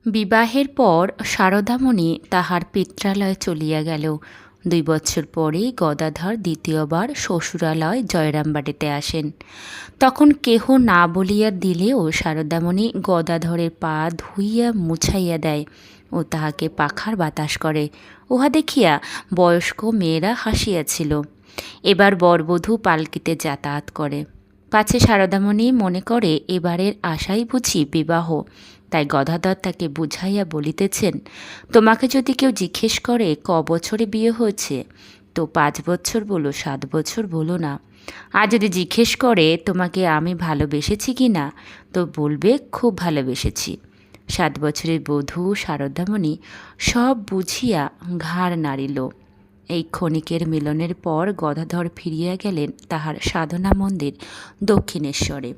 বিবাহের পর শারদামণি তাহার পিত্রালয়ে চলিয়া গেল। 2 বৎসর পরেই গদাধর দ্বিতীয়বার শ্বশুরালয় জয়রামবাটিতে আসেন। তখন কেহ না বলিয়া দিলেও শারদামণি গদাধরের পা ধুইয়া মুছাইয়া দেয় ও তাহাকে পাখার বাতাস করে। উহা দেখিয়া বয়স্ক মেয়েরা হাসিয়াছিল। এবার বরবধূ পালকিতে যাতায়াত করে। পাছে শারদামণি মনে করে এবারের আশাই বুঝি বিবাহ, তাই গদাধর তাকে বুঝাইয়া বলিতেছেন, তোমাকে যদি কেউ জিজ্ঞেস করে ক বছরে বিয়ে হয়েছে, তো 5 বছর বলো, 7 বছর বলো না। আর যদি জিজ্ঞেস করে তোমাকে আমি ভালোবেসেছি কি না, তো বলবে খুব ভালোবেসেছি। 7 বছরের বধূ শারদামণি সব বুঝিয়া ঘাড় নাড়িল। এই ক্ষণিকের মিলনের পর গদাধর ফিরিয়া গেলেন তাহার সাধনা মন্দির দক্ষিণেশ্বরে।